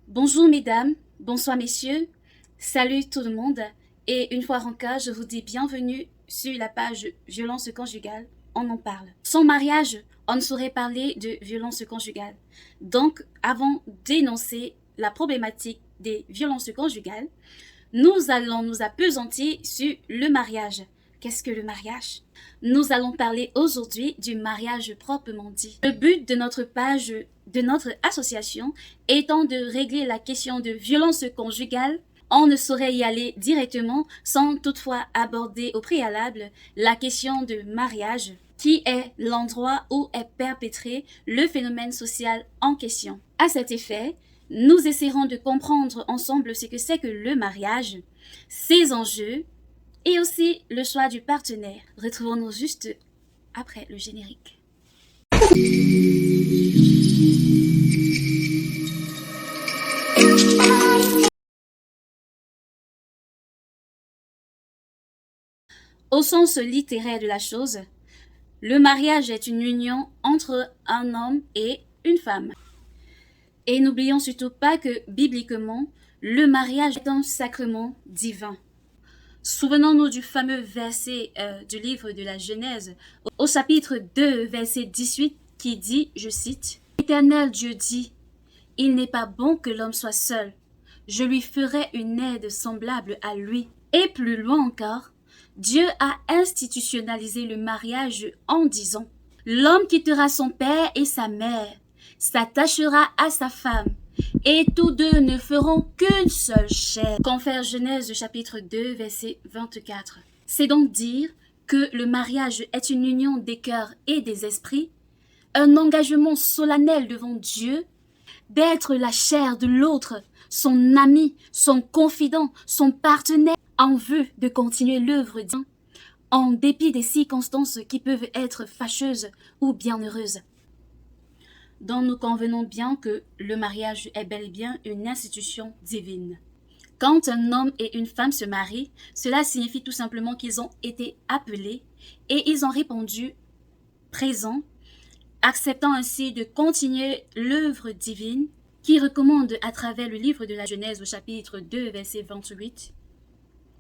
Bonjour mesdames, bonsoir messieurs, salut tout le monde et une fois encore je vous dis bienvenue sur la page violence conjugale, on en parle. Sans mariage, on ne saurait parler de violence conjugale. Donc avant d'énoncer la problématique des violences conjugales, nous allons nous appesantir sur le mariage. Qu'est-ce que le mariage? Nous allons parler aujourd'hui du mariage proprement dit. Le but de notre page, de notre association, étant de régler la question de violence conjugale, on ne saurait y aller directement sans toutefois aborder au préalable la question de mariage, qui est l'endroit où est perpétré le phénomène social en question. À cet effet, nous essaierons de comprendre ensemble ce que c'est que le mariage, ses enjeux, et aussi le choix du partenaire. Retrouvons-nous juste après le générique. Au sens littéraire de la chose, le mariage est une union entre un homme et une femme. Et n'oublions surtout pas que, bibliquement, le mariage est un sacrement divin. Souvenons-nous du fameux verset du livre de la Genèse, au chapitre 2, verset 18, qui dit, je cite, « L'Éternel Dieu dit, il n'est pas bon que l'homme soit seul. Je lui ferai une aide semblable à lui. » Et plus loin encore, Dieu a institutionnalisé le mariage en disant, « L'homme quittera son père et sa mère, s'attachera à sa femme, et tous deux ne feront qu'une seule chair. » Confère Genèse chapitre 2, verset 24. C'est donc dire que le mariage est une union des cœurs et des esprits, un engagement solennel devant Dieu, d'être la chair de l'autre, son ami, son confident, son partenaire, en vue de continuer l'œuvre divine, en dépit des circonstances qui peuvent être fâcheuses ou bienheureuses. Donc nous convenons bien que le mariage est bel et bien une institution divine. Quand un homme et une femme se marient, cela signifie tout simplement qu'ils ont été appelés et ils ont répondu présent, acceptant ainsi de continuer l'œuvre divine qui recommande à travers le livre de la Genèse au chapitre 2, verset 28,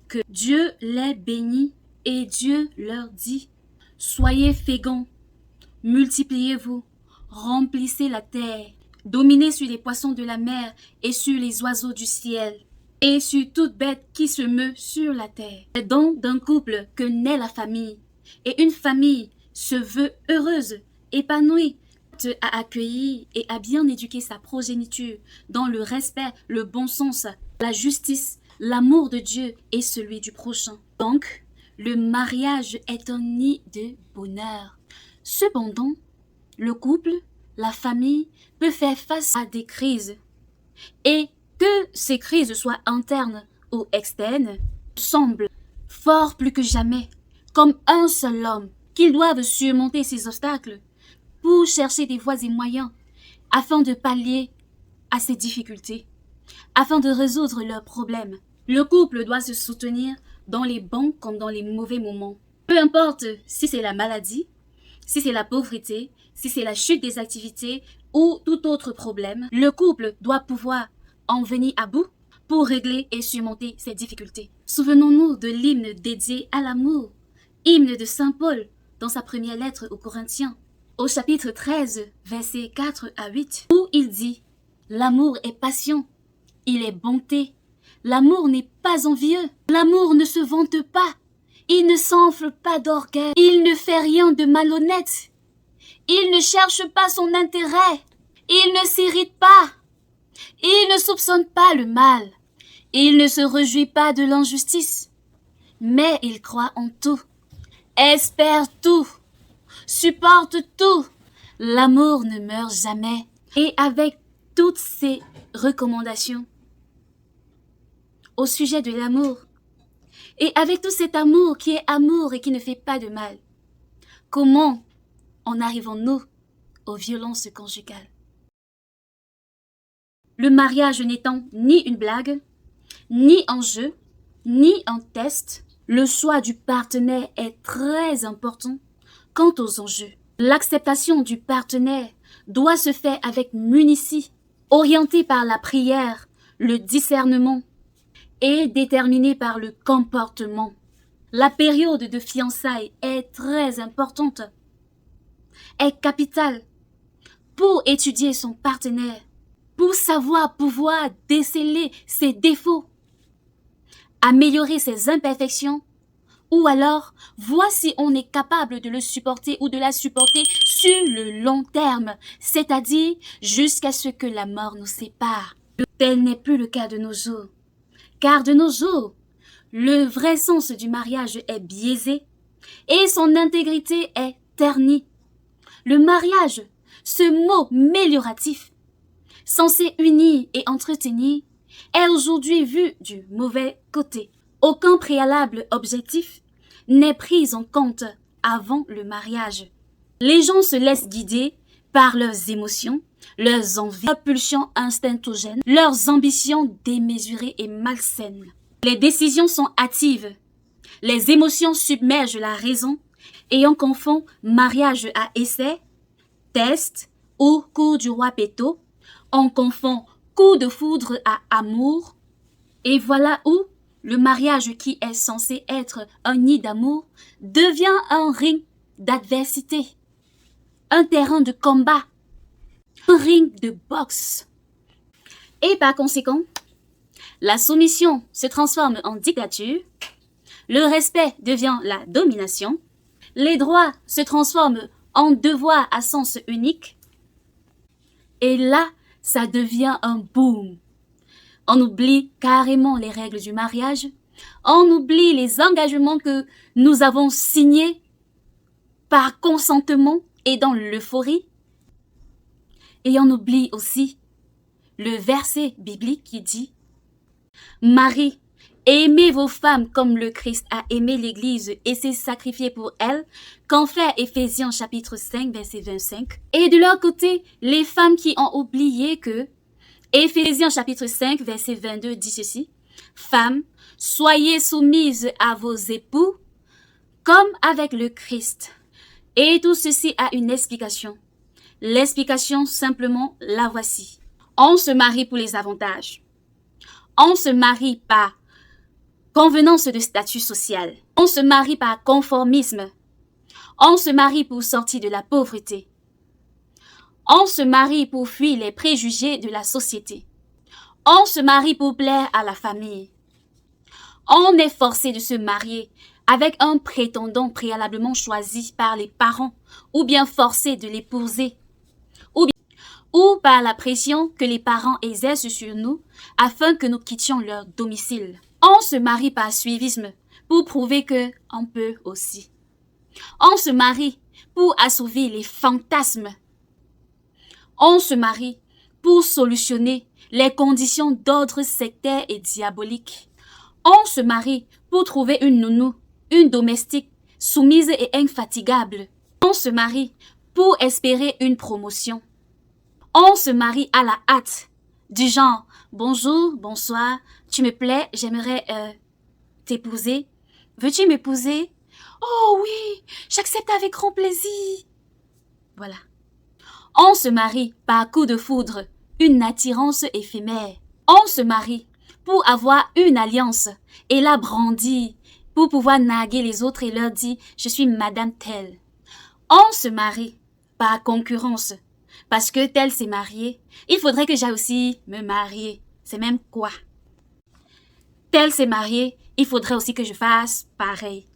que Dieu les bénit et Dieu leur dit « Soyez féconds, multipliez-vous, remplissez la terre, dominez sur les poissons de la mer et sur les oiseaux du ciel, et sur toute bête qui se meut sur la terre. » C'est donc d'un couple que naît la famille, et une famille se veut heureuse, épanouie, à accueillir et à bien éduquer sa progéniture dans le respect, le bon sens, la justice, l'amour de Dieu et celui du prochain. Donc, le mariage est un nid de bonheur. Cependant, le couple, la famille, peut faire face à des crises. Et que ces crises soient internes ou externes, semble fort plus que jamais, comme un seul homme, qu'ils doivent surmonter ces obstacles pour chercher des voies et moyens afin de pallier à ces difficultés, afin de résoudre leurs problèmes. Le couple doit se soutenir dans les bons comme dans les mauvais moments. Peu importe si c'est la maladie, si c'est la pauvreté, si c'est la chute des activités ou tout autre problème, le couple doit pouvoir en venir à bout pour régler et surmonter ces difficultés. Souvenons-nous de l'hymne dédié à l'amour, hymne de Saint Paul dans sa première lettre aux Corinthiens, au chapitre 13, versets 4 à 8, où il dit « L'amour est patient, il est bonté, l'amour n'est pas envieux, l'amour ne se vante pas, il ne s'enfle pas d'orgueil, il ne fait rien de malhonnête, il ne cherche pas son intérêt, il ne s'irrite pas, il ne soupçonne pas le mal, il ne se réjouit pas de l'injustice, mais il croit en tout, espère tout, supporte tout. L'amour ne meurt jamais. » Et avec toutes ces recommandations au sujet de l'amour, et avec tout cet amour qui est amour et qui ne fait pas de mal, comment en arrivons-nous aux violences conjugales? Le mariage n'étant ni une blague, ni un jeu, ni un test, le choix du partenaire est très important. Quant aux enjeux, l'acceptation du partenaire doit se faire avec munitie orienté par la prière, le discernement et déterminé par le comportement. La période de fiançailles est très importante, est capitale pour étudier son partenaire, pour pouvoir déceler ses défauts, améliorer ses imperfections, ou alors voir si on est capable de le supporter ou de la supporter sur le long terme, c'est-à-dire jusqu'à ce que la mort nous sépare. Tel n'est plus le cas de nos jours, car de nos jours, le vrai sens du mariage est biaisé et son intégrité est ternie. Le mariage, ce mot mélioratif, censé unir et entretenir, est aujourd'hui vu du mauvais côté. Aucun préalable objectif n'est pris en compte avant le mariage. Les gens se laissent guider par leurs émotions, leurs envies, leurs pulsions instinctogènes, leurs ambitions démesurées et malsaines. Les décisions sont hâtives, les émotions submergent la raison et on confond mariage à essai, test ou coup du roi Péto, on confond coup de foudre à amour, et voilà où le mariage qui est censé être un nid d'amour devient un ring d'adversité, un terrain de combat, un ring de boxe. Et par conséquent, la soumission se transforme en dictature, le respect devient la domination, les droits se transforment en devoirs à sens unique, et là, ça devient un boom. On oublie carrément les règles du mariage, on oublie les engagements que nous avons signés par consentement et dans l'euphorie, et on oublie aussi le verset biblique qui dit « Marie, aimez vos femmes comme le Christ a aimé l'Église et s'est sacrifié pour elle », qu'en fait Éphésiens chapitre 5, verset 25. Et de leur côté, les femmes qui ont oublié que Éphésiens chapitre 5, verset 22 dit ceci. « Femmes, soyez soumises à vos époux comme avec le Christ. » Et tout ceci a une explication. L'explication, simplement, la voici. On se marie pour les avantages. On se marie par convenance de statut social. On se marie par conformisme. On se marie pour sortir de la pauvreté. On se marie pour fuir les préjugés de la société. On se marie pour plaire à la famille. On est forcé de se marier avec un prétendant préalablement choisi par les parents ou bien forcé de l'épouser ou par la pression que les parents exercent sur nous afin que nous quittions leur domicile. On se marie par suivisme pour prouver que on peut aussi. On se marie pour assouvir les fantasmes. On se marie pour solutionner les conditions d'ordre sectaire et diabolique. On se marie pour trouver une nounou, une domestique, soumise et infatigable. On se marie pour espérer une promotion. On se marie à la hâte, du genre « Bonjour, bonsoir, tu me plais, j'aimerais t'épouser. Veux-tu m'épouser? Oh oui, j'accepte avec grand plaisir. » Voilà. On se marie par coup de foudre, une attirance éphémère. On se marie pour avoir une alliance et la brandir, pour pouvoir narguer les autres et leur dire « Je suis madame telle ». On se marie par concurrence, parce que tel s'est marié, il faudrait que j'aille aussi me marier. C'est même quoi? Tel s'est marié, il faudrait aussi que je fasse pareil.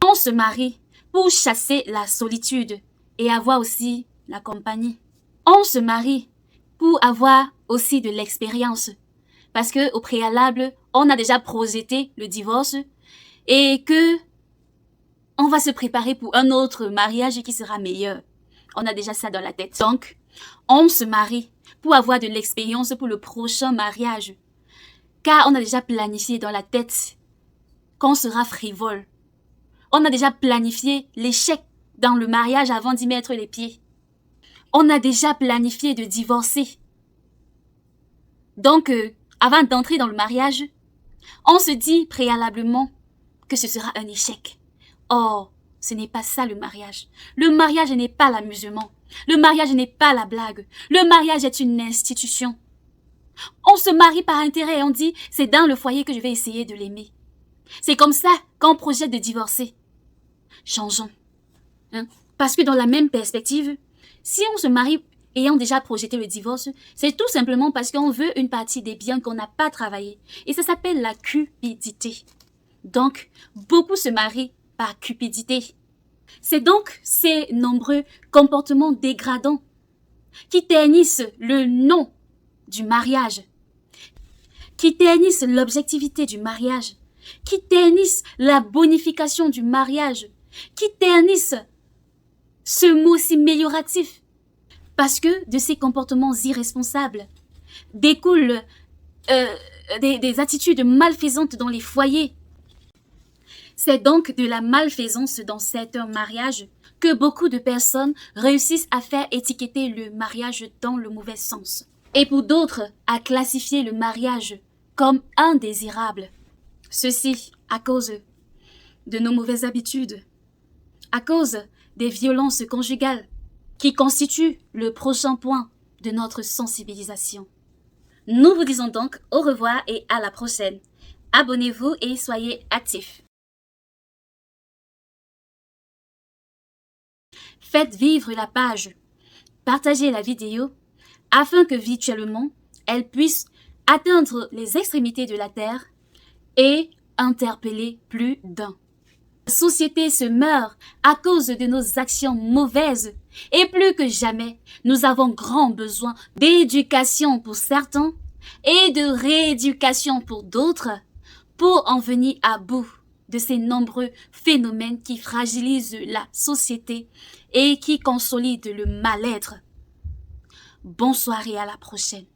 On se marie pour chasser la solitude et avoir aussi la compagnie. On se marie pour avoir aussi de l'expérience, parce que au préalable, on a déjà projeté le divorce et que on va se préparer pour un autre mariage qui sera meilleur. On a déjà ça dans la tête. Donc, on se marie pour avoir de l'expérience pour le prochain mariage. Car on a déjà planifié dans la tête qu'on sera frivole. On a déjà planifié l'échec dans le mariage avant d'y mettre les pieds. On a déjà planifié de divorcer. Donc, avant d'entrer dans le mariage, on se dit préalablement que ce sera un échec. Or, ce n'est pas ça le mariage. Le mariage n'est pas l'amusement. Le mariage n'est pas la blague. Le mariage est une institution. On se marie par intérêt et on dit, c'est dans le foyer que je vais essayer de l'aimer. C'est comme ça qu'on projette de divorcer. Changeons. Parce que dans la même perspective, si on se marie ayant déjà projeté le divorce, c'est tout simplement parce qu'on veut une partie des biens qu'on n'a pas travaillé. Et ça s'appelle la cupidité. Donc, beaucoup se marient par cupidité. C'est donc ces nombreux comportements dégradants qui ternissent le nom du mariage, qui ternissent l'objectivité du mariage, qui ternissent la bonification du mariage, qui ternissent ce mot si mélioratif. Parce que de ces comportements irresponsables découlent des attitudes malfaisantes dans les foyers. C'est donc de la malfaisance dans certains mariages que beaucoup de personnes réussissent à faire étiqueter le mariage dans le mauvais sens. Et pour d'autres, à classifier le mariage comme indésirable. Ceci à cause de nos mauvaises habitudes, à cause des violences conjugales qui constituent le prochain point de notre sensibilisation. Nous vous disons donc au revoir et à la prochaine. Abonnez-vous et soyez actifs. Faites vivre la page, partagez la vidéo afin que virtuellement elle puisse atteindre les extrémités de la terre et interpeller plus d'un. La société se meurt à cause de nos actions mauvaises et plus que jamais, nous avons grand besoin d'éducation pour certains et de rééducation pour d'autres pour en venir à bout de ces nombreux phénomènes qui fragilisent la société et qui consolident le mal-être. Bonsoir et à la prochaine.